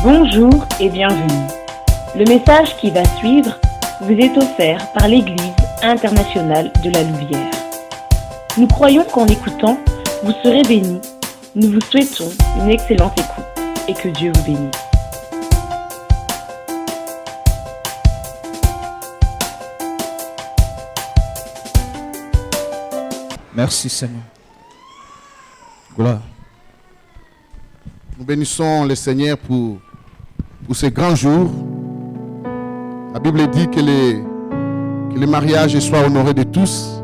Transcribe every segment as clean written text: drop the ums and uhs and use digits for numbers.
Bonjour et bienvenue. Le message qui va suivre vous est offert par l'Église internationale de la Louvière. Nous croyons qu'en l'écoutant, vous serez bénis. Nous vous souhaitons une excellente écoute et que Dieu vous bénisse. Merci Seigneur. Gloire. Nous bénissons le Seigneur pour ces grands jours. La Bible dit que les mariages soient honorés de tous.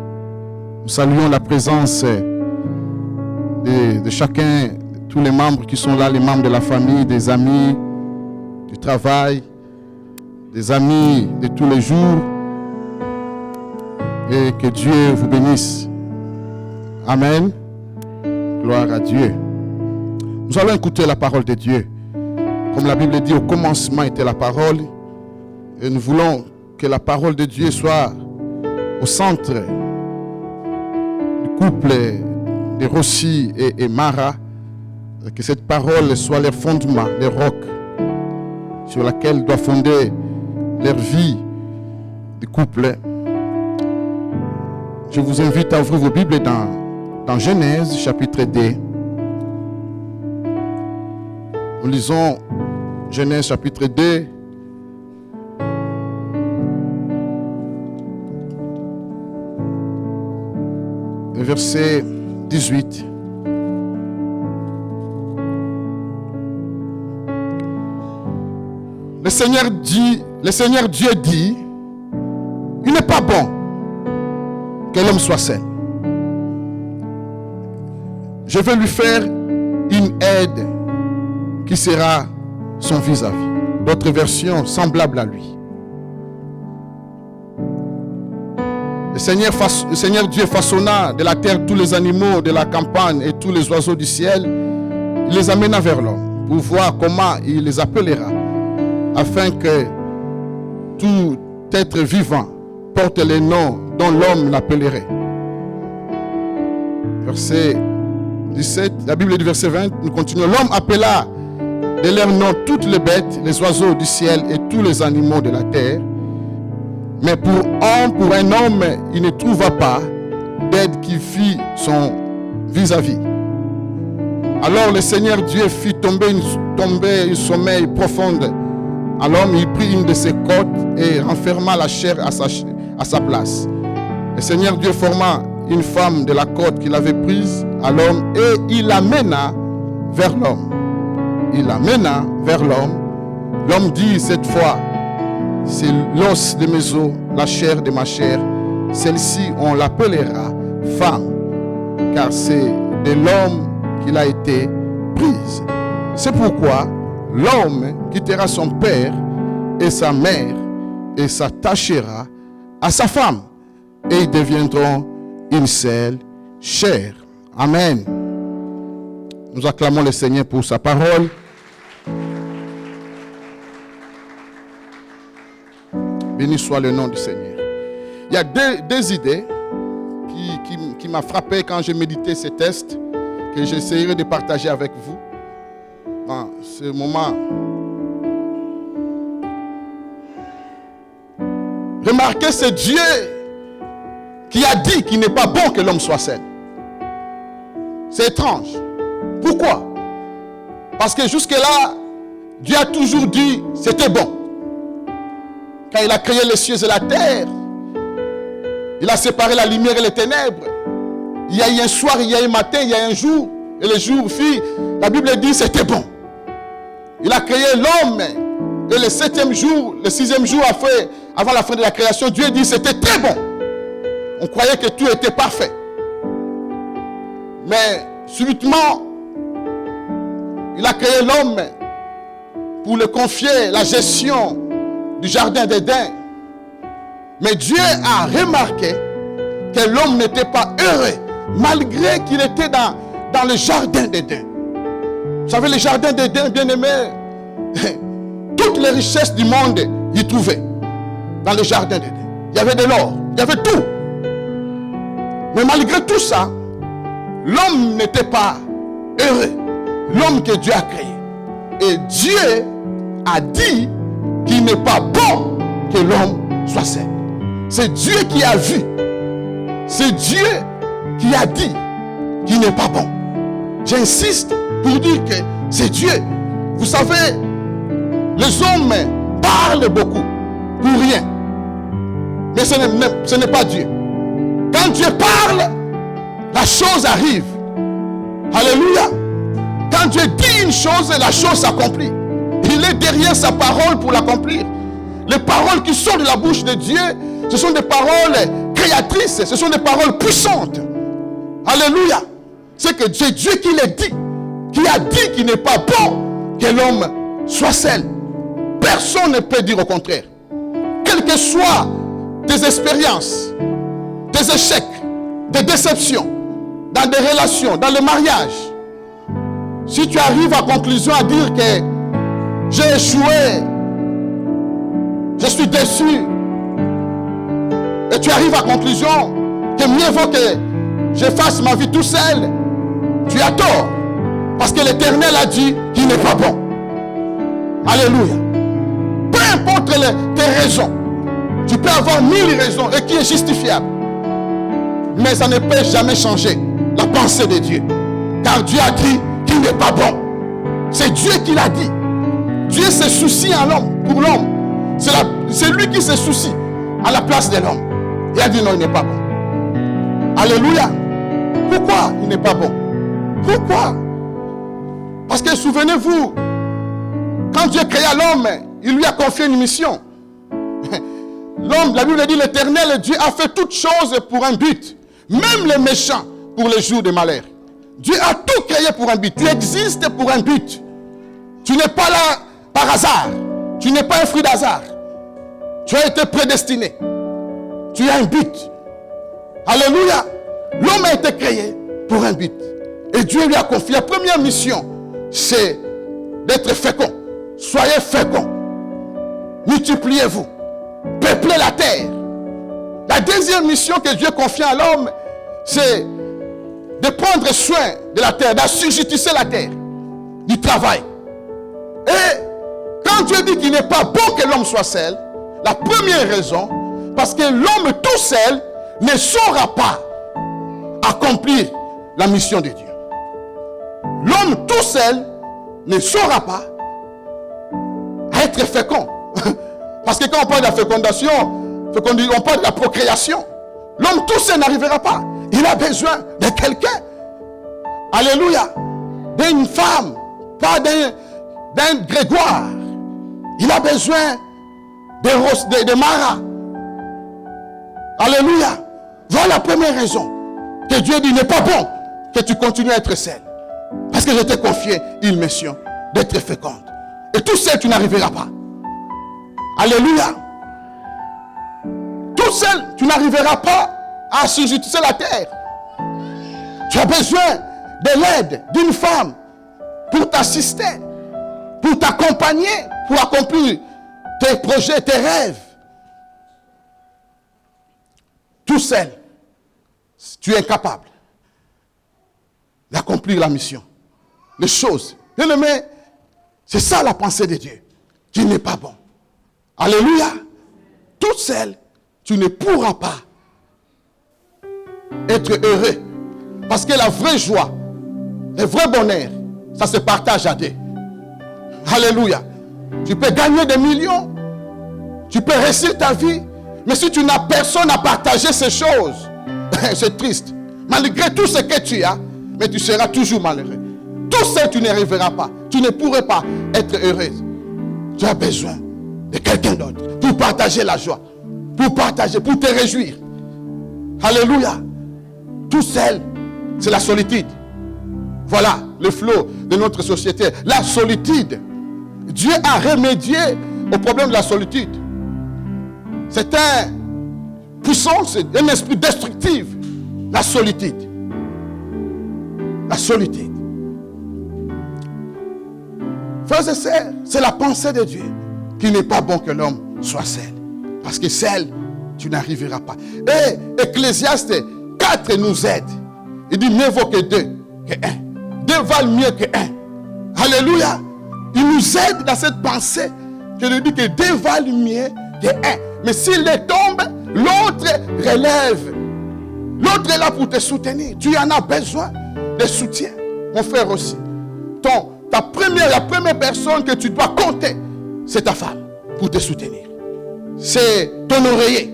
Nous saluons la présence de chacun, de tous les membres qui sont là, les membres de la famille, des amis, du travail, des amis de tous les jours. Et que Dieu vous bénisse. Amen. Gloire à Dieu. Nous allons écouter la parole de Dieu. Comme la Bible dit, au commencement était la parole. Et nous voulons que la parole de Dieu soit au centre du couple de Rossi et Mara. Que cette parole soit leur fondement, leur roc, sur laquelle doit fonder leur vie de couple. Je vous invite à ouvrir vos Bibles dans Genèse chapitre 2. Nous lisons Genèse chapitre 2. Verset 18. Le Seigneur Dieu dit, il n'est pas bon que l'homme soit seul. Je vais lui faire une aide qui sera son vis-à-vis. D'autres versions semblables à lui. Le Seigneur Dieu façonna de la terre tous les animaux de la campagne et tous les oiseaux du ciel. Il les amena vers l'homme pour voir comment il les appellera, afin que tout être vivant porte les noms dont l'homme l'appellerait. Verset 17, la Bible du verset 20, nous continuons. L'homme appela de leur nom toutes les bêtes, les oiseaux du ciel et tous les animaux de la terre. Mais pour un homme, il ne trouva pas d'aide qui fit son vis-à-vis. Alors le Seigneur Dieu fit tomber un sommeil profond à l'homme. Il prit une de ses côtes et renferma la chair à sa place. Le Seigneur Dieu forma une femme de la côte qu'il avait prise à l'homme et il l'amena vers l'homme. Il l'amena vers l'homme. L'homme dit cette fois, c'est l'os de mes os, la chair de ma chair. Celle-ci, on l'appellera femme, car c'est de l'homme qu'il a été prise. C'est pourquoi l'homme quittera son père et sa mère et s'attachera à sa femme, et ils deviendront une seule chair. Amen. Nous acclamons le Seigneur pour sa parole. Béni soit le nom du Seigneur. Il y a deux idées qui m'ont frappé quand j'ai médité ces textes, que j'essaierai de partager avec vous dans ce moment. Remarquez, c'est Dieu qui a dit qu'il n'est pas bon que l'homme soit seul. C'est étrange. Pourquoi? Parce que jusque-là, Dieu a toujours dit c'était bon. Quand il a créé les cieux et la terre, il a séparé la lumière et les ténèbres. Il y a eu un soir, il y a eu un matin, il y a un jour, et le jour fit. La Bible dit c'était bon. Il a créé l'homme, et le 7e jour, le 6e jour avant la fin de la création, Dieu dit c'était très bon. On croyait que tout était parfait. Mais subitement, il a créé l'homme pour le confier la gestion du jardin d'Éden. Mais Dieu a remarqué que l'homme n'était pas heureux, malgré qu'il était dans le jardin d'Éden. Vous savez, le jardin d'Éden, bien aimé, toutes les richesses du monde y trouvaient dans le jardin d'Éden. Il y avait de l'or, il y avait tout. Mais malgré tout ça, l'homme n'était pas heureux. L'homme que Dieu a créé. Et Dieu a dit qu'il n'est pas bon que l'homme soit seul. C'est Dieu qui a vu. C'est Dieu qui a dit qu'il n'est pas bon. J'insiste pour dire que c'est Dieu. Vous savez, les hommes parlent beaucoup pour rien. Mais ce n'est pas Dieu. Quand Dieu parle, la chose arrive. Alléluia. Quand Dieu dit une chose, la chose s'accomplit. Il est derrière sa parole pour l'accomplir. Les paroles qui sortent de la bouche de Dieu, ce sont des paroles créatrices, ce sont des paroles puissantes. Alléluia. C'est que c'est Dieu qui l'a dit, qui a dit qu'il n'est pas bon que l'homme soit seul. Personne ne peut dire au contraire. Quelles que soient tes expériences, tes échecs, tes déceptions, dans des relations, dans le mariage, si tu arrives à conclusion à dire que j'ai échoué, je suis déçu, et tu arrives à conclusion que mieux vaut que je fasse ma vie tout seul, tu as tort. Parce que l'Éternel a dit qu'il n'est pas bon. Alléluia. Peu importe tes raisons, tu peux avoir 1000 raisons et qui est justifiable. Mais ça ne peut jamais changer la pensée de Dieu. Car Dieu a dit qu'il n'est pas bon. C'est Dieu qui l'a dit. Dieu se soucie à l'homme, pour l'homme. C'est lui qui se soucie à la place de l'homme. Il a dit non, il n'est pas bon. Alléluia. Pourquoi il n'est pas bon? Pourquoi? Parce que souvenez-vous, quand Dieu créa l'homme, il lui a confié une mission. L'homme, la Bible dit, l'Éternel Dieu a fait toutes choses pour un but. Même les méchants pour les jours de malheur. Dieu a tout créé pour un but. Tu existes pour un but. Tu n'es pas là par hasard. Tu n'es pas un fruit d'hasard. Tu as été prédestiné. Tu as un but. Alléluia. L'homme a été créé pour un but. Et Dieu lui a confié la première mission, c'est d'être fécond. Soyez féconds. Multipliez-vous. Peuplez la terre. La deuxième mission que Dieu confie à l'homme, c'est de prendre soin de la terre, d'assujettir la terre, du travail. Et quand Dieu dit qu'il n'est pas bon que l'homme soit seul, la première raison, parce que l'homme tout seul ne saura pas accomplir la mission de Dieu. L'homme tout seul ne saura pas être fécond. Parce que quand on parle de la fécondation, on parle de la procréation. L'homme tout seul n'arrivera pas. Il a besoin de quelqu'un. Alléluia. D'une femme, pas d'un Grégoire. Il a besoin de Mara. Alléluia. Voilà la première raison que Dieu dit, il n'est pas bon que tu continues à être seul. Parce que je t'ai confié une mission d'être féconde. Et tout seul, tu n'arriveras pas. Alléluia. Tout seul, tu n'arriveras pas à assujettir la terre. Tu as besoin de l'aide d'une femme pour t'assister, pour t'accompagner, pour accomplir tes projets, tes rêves. Tout seul, tu es incapable d'accomplir la mission. Les choses. Bien aimé, c'est ça la pensée de Dieu. Qui n'est pas bon. Alléluia. Tout seul, tu ne pourras pas être heureux. Parce que la vraie joie, le vrai bonheur, ça se partage à deux. Alléluia. Tu peux gagner des millions. Tu peux réussir ta vie. Mais si tu n'as personne à partager ces choses, c'est triste. Malgré tout ce que tu as, mais tu seras toujours malheureux. Tout seul, tu n'y arriveras pas. Tu ne pourrais pas être heureuse. Tu as besoin de quelqu'un d'autre pour partager la joie, pour partager, pour te réjouir. Alléluia. Tout seul, c'est la solitude. Voilà le flot de notre société. La solitude. Dieu a remédié au problème de la solitude. C'est un esprit destructif. La solitude. La solitude. Frères et sœurs, c'est la pensée de Dieu qu'il n'est pas bon que l'homme soit seul. Parce que seul, tu n'arriveras pas. Et Ecclésiaste 4 nous aide. Il dit mieux vaut que deux que un. Deux valent mieux que un. Alléluia. Il nous aide dans cette pensée Je lui dis que deux valent mieux que un. Mais s'il les tombe, l'autre relève. L'autre est là pour te soutenir. Tu en as besoin de soutien. Mon frère aussi. La première personne que tu dois compter, c'est ta femme pour te soutenir. C'est ton oreiller.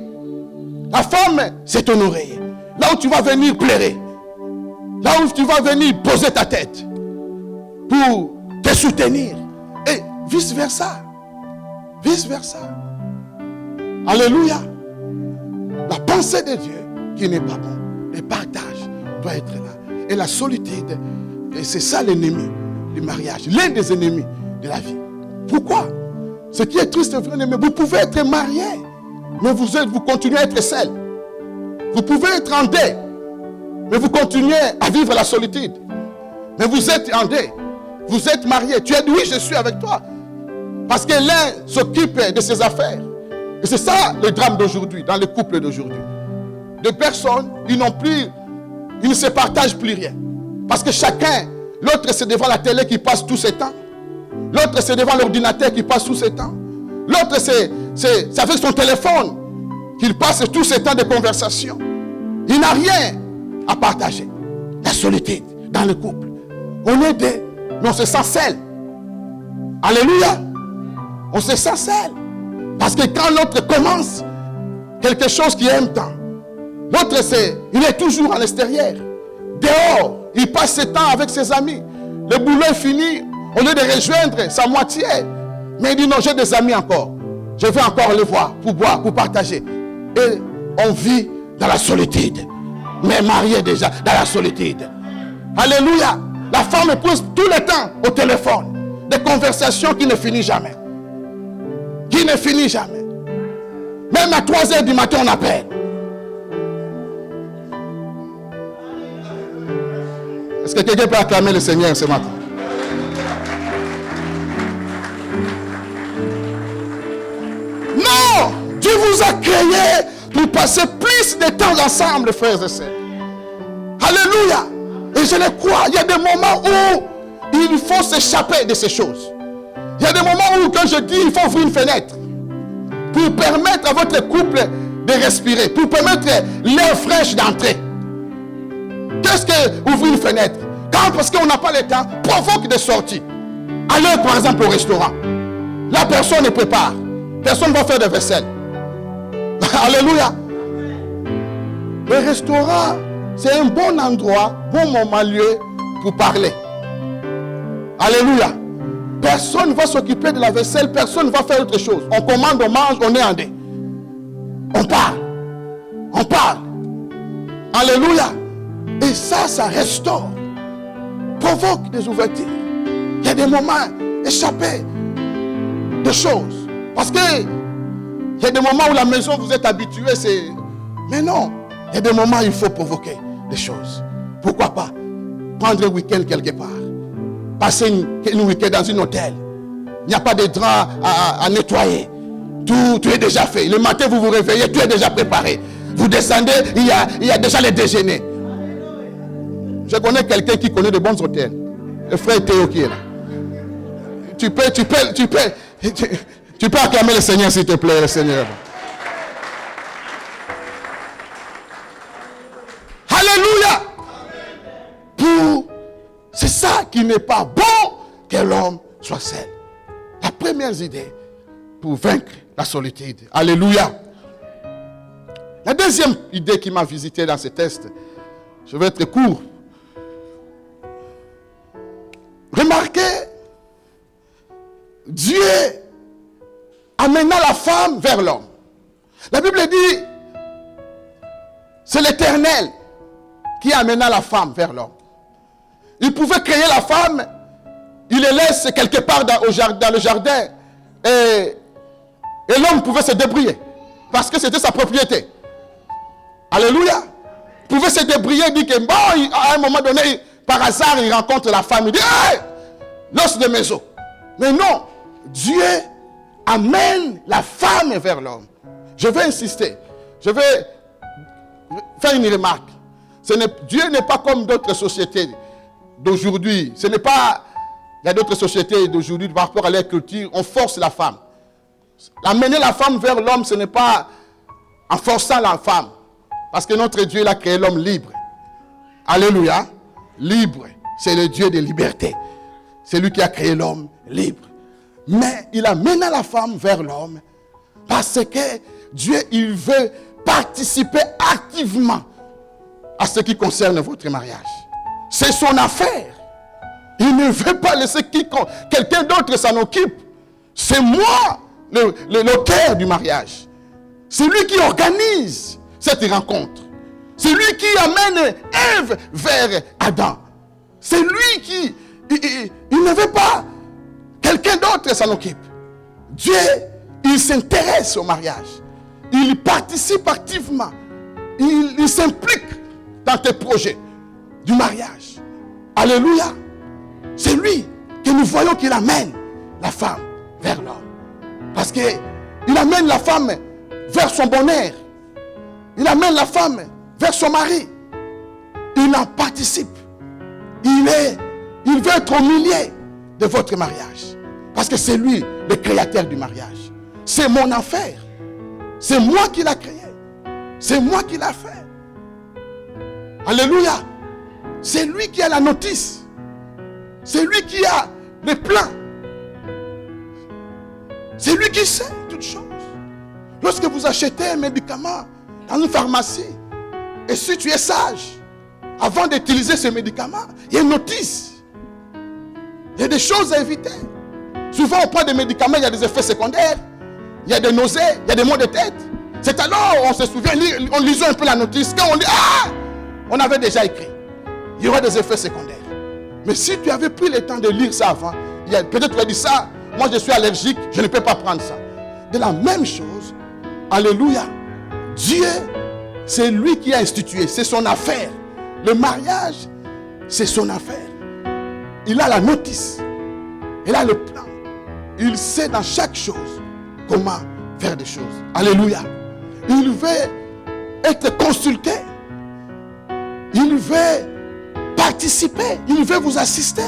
La femme, c'est ton oreiller. Là où tu vas venir pleurer. Là où tu vas venir poser ta tête. Pour te soutenir. Et vice versa. Vice versa. Alléluia. La pensée de Dieu qui n'est pas bon. Le partage doit être là. Et la solitude, et c'est ça l'ennemi du mariage. L'un des ennemis de la vie. Pourquoi? Ce qui est triste, mais vous pouvez être marié. Mais vous continuez à être seul. Vous pouvez être en deuil. Mais vous continuez à vivre la solitude. Mais vous êtes en deuil. Vous êtes marié. Tu as dit oui, je suis avec toi. Parce que l'un s'occupe de ses affaires. Et c'est ça le drame d'aujourd'hui, dans les couples d'aujourd'hui. Deux personnes, ils ne se partagent plus rien. Parce que chacun, l'autre c'est devant la télé qui passe tout ses temps. L'autre c'est devant l'ordinateur qui passe tout ses temps. L'autre c'est avec son téléphone qu'il passe tous ses temps de conversation. Il n'a rien à partager. La solitude dans le couple. On est deux, mais on se sent seul. Alléluia. On se sent seul. Parce que quand l'autre commence quelque chose qui aime tant, l'autre il est toujours à l'extérieur. Dehors, il passe ses temps avec ses amis. Le boulot est fini. Au lieu de rejoindre sa moitié, mais il dit non, j'ai des amis encore. Je vais encore les voir pour boire, pour partager. Et on vit dans la solitude. Mais marié déjà dans la solitude. Alléluia. La femme pose tout le temps au téléphone. Des conversations qui ne finissent jamais. Qui ne finissent jamais. Même à 3h du matin, on appelle. Est-ce que quelqu'un peut acclamer le Seigneur ce matin? Non! Dieu vous a créé pour passer plus de temps ensemble, frères et sœurs. Alléluia! Et je le crois, il y a des moments où il faut s'échapper de ces choses. Il y a des moments où, quand je dis, il faut ouvrir une fenêtre pour permettre à votre couple de respirer, pour permettre l'air fraîche d'entrer. Qu'est-ce que ouvrir une fenêtre? Quand, parce qu'on n'a pas le temps, provoque des sorties. Allez par exemple au restaurant. La personne ne prépare. Personne ne va faire de vaisselle. Alléluia. Le restaurant, c'est un bon endroit, bon moment, lieu pour parler. Alléluia. Personne ne va s'occuper de la vaisselle, personne ne va faire autre chose. On commande, on mange, on est en dé. On parle. On parle. Alléluia. Et ça restaure. Provoque des ouvertures. Il y a des moments échappés de choses. Parce que il y a des moments où la maison vous êtes habitué, c'est... Mais non, il y a des moments où il faut provoquer des choses. Pourquoi pas prendre un week-end quelque part. Passer une week-end dans un hôtel. Il n'y a pas de draps à nettoyer. Tout est déjà fait. Le matin, vous vous réveillez, tout est déjà préparé. Vous descendez, il y a déjà le déjeuner. Je connais quelqu'un qui connaît de bons hôtels. Le frère Théo qui est là. Tu peux acclamer le Seigneur, s'il te plaît, le Seigneur. Alléluia. C'est ça qui n'est pas bon que l'homme soit seul. La première idée pour vaincre la solitude. Alléluia. La deuxième idée qui m'a visité dans ce test, je vais être court. Remarquez, Dieu amena la femme vers l'homme. La Bible dit, c'est l'Éternel qui amena la femme vers l'homme. Il pouvait créer la femme, il les laisse quelque part dans le jardin, et l'homme pouvait se débrouiller, parce que c'était sa propriété. Alléluia. Il pouvait se débrouiller, il dit que bon, à un moment donné, par hasard, il rencontre la femme, il dit, hey, l'os de mes os. Mais non, Dieu amène la femme vers l'homme. Je vais insister, je vais faire une remarque. Dieu n'est pas comme d'autres sociétés d'aujourd'hui. Ce n'est pas, il y a d'autres sociétés d'aujourd'hui par rapport à leur culture, on force la femme. Amener la femme vers l'homme, ce n'est pas en forçant la femme. Parce que notre Dieu, il a créé l'homme libre. Alléluia. Libre. C'est le Dieu de liberté. C'est lui qui a créé l'homme libre. Mais il amène la femme vers l'homme parce que Dieu, il veut participer activement à ce qui concerne votre mariage. C'est son affaire. Il ne veut pas laisser quelqu'un d'autre s'en occupe. C'est moi, le cœur du mariage. C'est lui qui organise cette rencontre. C'est lui qui amène Ève vers Adam. C'est lui qui... Il ne veut pas quelqu'un d'autre s'en occupe. Dieu, il s'intéresse au mariage. Il participe activement. Il s'implique dans tes projets du mariage. Alléluia. C'est lui que nous voyons qu'il amène la femme vers l'homme. Parce qu'il amène la femme vers son bonheur. Il amène la femme vers son mari. Il en participe. Il veut être au milieu de votre mariage. Parce que c'est lui le créateur du mariage. C'est mon affaire. C'est moi qui l'ai créé. C'est moi qui l'ai fait. Alléluia. C'est lui qui a la notice. C'est lui qui a le plan. C'est lui qui sait toutes choses. Lorsque vous achetez un médicament dans une pharmacie, et si tu es sage, avant d'utiliser ce médicament, il y a une notice. Il y a des choses à éviter. Souvent, on prend des médicaments, il y a des effets secondaires, il y a des nausées, il y a des maux de tête. C'est alors, on se souvient, on lisait un peu la notice. Quand on lit, on avait déjà écrit. Il y aura des effets secondaires. Mais si tu avais pris le temps de lire ça avant, peut-être tu as dit ça, moi je suis allergique, je ne peux pas prendre ça. De la même chose, alléluia, Dieu, c'est lui qui a institué, c'est son affaire. Le mariage, c'est son affaire. Il a la notice, il a le plan. Il sait dans chaque chose comment faire des choses. Alléluia. Il veut être consulté. Il veut participer. Il veut vous assister.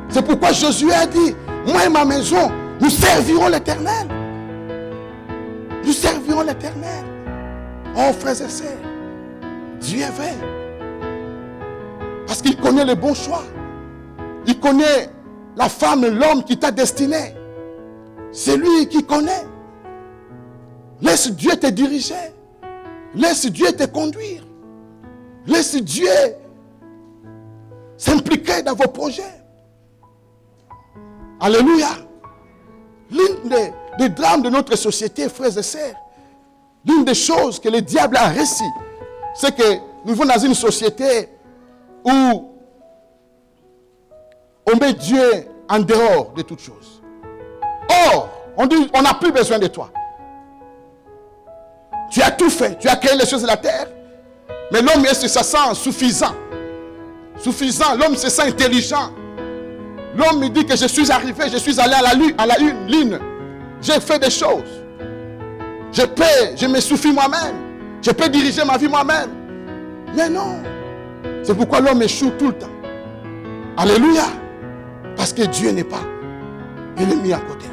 C'est pourquoi Josué a dit, moi et ma maison, nous servirons l'Éternel. Nous servirons l'Éternel. Oh frères et sœurs, Dieu veut. Parce qu'il connaît les bons choix. Il connaît la femme, l'homme qui t'a destiné. C'est lui qui connaît. Laisse Dieu te diriger. Laisse Dieu te conduire. Laisse Dieu s'impliquer dans vos projets. Alléluia. L'une des drames de notre société, frères et sœurs, l'une des choses que le diable a réussi, c'est que nous vivons dans une société où on met Dieu en dehors de toutes choses. Or, on dit, on n'a plus besoin de toi. Tu as tout fait, tu as créé les choses de la terre, mais l'homme se sent suffisant. Suffisant, l'homme se sent intelligent. L'homme me dit que je suis arrivé, je suis allé à la lune. J'ai fait des choses. Je me suffis moi-même. Je peux diriger ma vie moi-même. Mais non. C'est pourquoi l'homme échoue tout le temps. Alléluia. Parce que Dieu n'est pas. Il est mis à côté.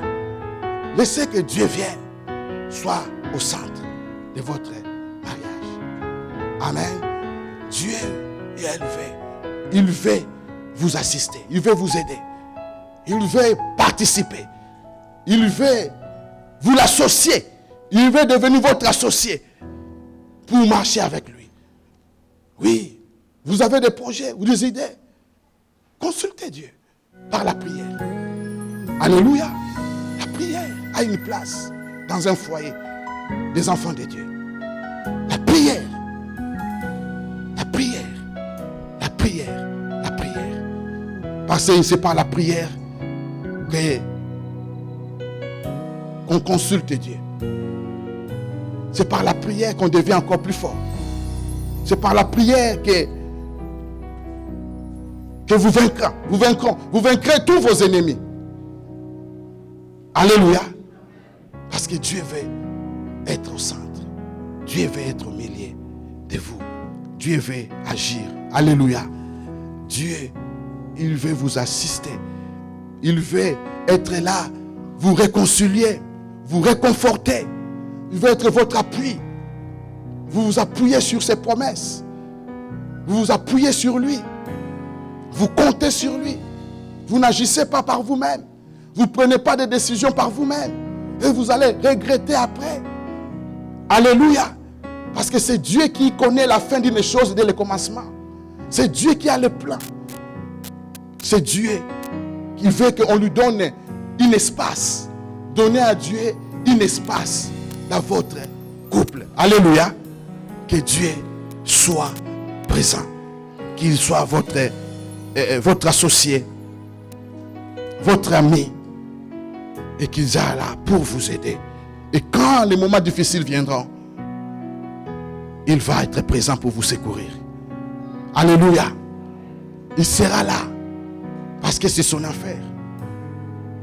Laissez que Dieu vienne, soit au centre de votre mariage. Amen. Dieu est élevé. Il veut vous assister. Il veut vous aider. Il veut participer. Il veut vous l'associer. Il veut devenir votre associé pour marcher avec lui. Oui, vous avez des projets ou des idées. Consultez Dieu par la prière. Alléluia. La prière a une place dans un foyer des enfants de Dieu. La prière. La prière. La prière. La prière. Parce que c'est par la prière qu'on consulte Dieu. C'est par la prière qu'on devient encore plus fort. C'est par la prière que vous vaincrez tous vos ennemis. Alléluia. Parce que Dieu veut être au centre. Dieu veut être au milieu de vous. Dieu veut agir. Alléluia. Dieu, il veut vous assister. Il veut être là, vous réconcilier, vous réconforter. Il veut être votre appui. Vous vous appuyez sur ses promesses. Vous vous appuyez sur lui. Vous comptez sur lui. Vous n'agissez pas par vous-même. Vous ne prenez pas de décisions par vous-même. Et vous allez regretter après. Alléluia. Parce que c'est Dieu qui connaît la fin d'une chose dès le commencement. C'est Dieu qui a le plan. C'est Dieu qui veut qu'on lui donne un espace. Donnez à Dieu un espace dans votre couple. Alléluia. Que Dieu soit présent. Qu'il soit votre associé, votre ami. Et qu'il soit là pour vous aider. Et quand les moments difficiles viendront, il va être présent pour vous secourir. Alléluia. Il sera là. Parce que c'est son affaire.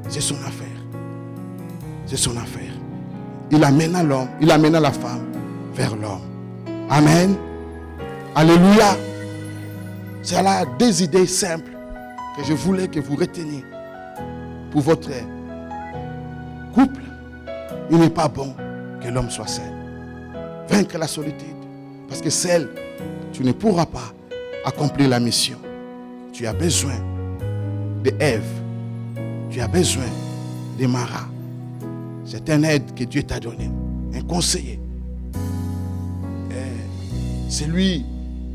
C'est son affaire. C'est son affaire. Il amène l'homme, il amène la femme vers l'homme. Amen. Alléluia. C'est là des idées simples que je voulais que vous reteniez pour votre couple. Il n'est pas bon que l'homme soit seul. Vaincre la solitude. Parce que seul, tu ne pourras pas accomplir la mission. Tu as besoin de Ève. Tu as besoin de Mara. C'est un aide que Dieu t'a donné. Un conseiller. C'est lui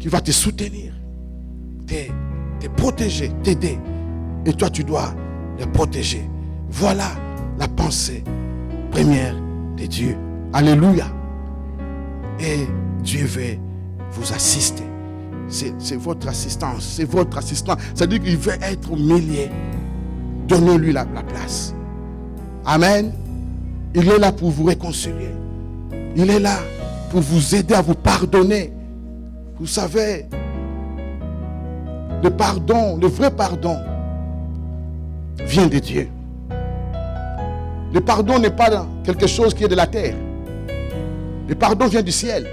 qui va te soutenir, te protéger, t'aider. Et toi, tu dois le protéger. Voilà la pensée première de Dieu. Alléluia. Et Dieu veut vous assister. C'est votre assistance. C'est votre assistant. C'est-à-dire qu'il veut être au milieu. Donnez-lui la place. Amen. Il est là pour vous réconcilier. Il est là pour vous aider à vous pardonner. Vous savez, le pardon, le vrai pardon, vient de Dieu. Le pardon n'est pas quelque chose qui est de la terre. Le pardon vient du ciel.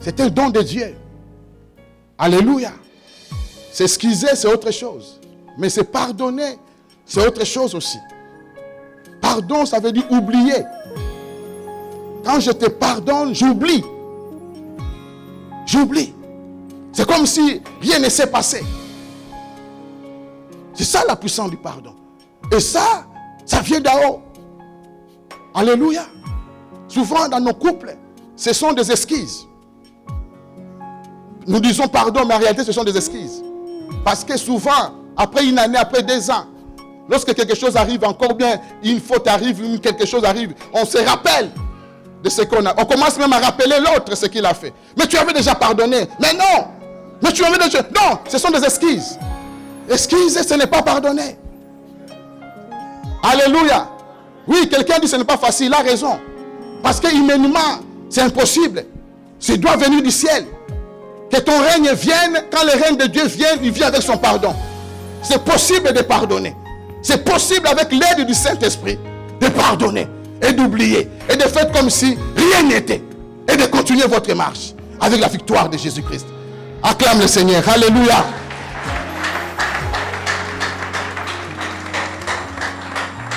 C'est un don de Dieu. Alléluia. S'excuser, c'est autre chose. Mais se pardonner, c'est autre chose aussi. Pardon, ça veut dire oublier. Quand je te pardonne, j'oublie. J'oublie. C'est comme si rien ne s'est passé. C'est ça la puissance du pardon. Et ça vient d'en haut. Alléluia. Souvent dans nos couples, ce sont des excuses. Nous disons pardon, mais en réalité, ce sont des excuses. Parce que souvent, après une année, après 2 ans, lorsque quelque chose arrive, encore bien, une faute arrive, quelque chose arrive, on se rappelle de ce qu'on a. On commence même à rappeler l'autre ce qu'il a fait. Mais tu avais déjà pardonné. Mais non. Mais tu avais déjà... Non, ce sont des excuses. Excuser, ce n'est pas pardonner. Alléluia. Oui, quelqu'un dit que ce n'est pas facile. Il a raison. Parce que humainement, c'est impossible. Ça doit venir du ciel. Que ton règne vienne. Quand le règne de Dieu vient, il vient avec son pardon. C'est possible de pardonner. C'est possible avec l'aide du Saint-Esprit de pardonner et d'oublier et de faire comme si rien n'était et de continuer votre marche avec la victoire de Jésus-Christ. Acclame le Seigneur. Alléluia.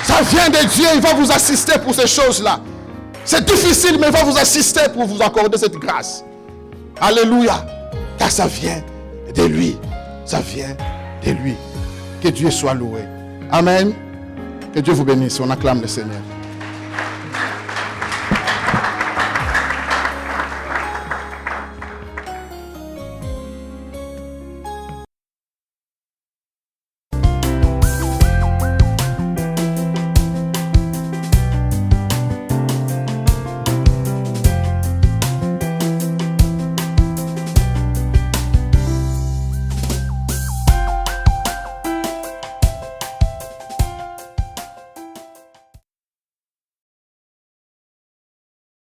Ça vient de Dieu. Il va vous assister pour ces choses-là. C'est difficile, mais il va vous assister pour vous accorder cette grâce. Alléluia. Car ça vient de lui. Ça vient de lui. Que Dieu soit loué. Amen. Que Dieu vous bénisse. On acclame le Seigneur.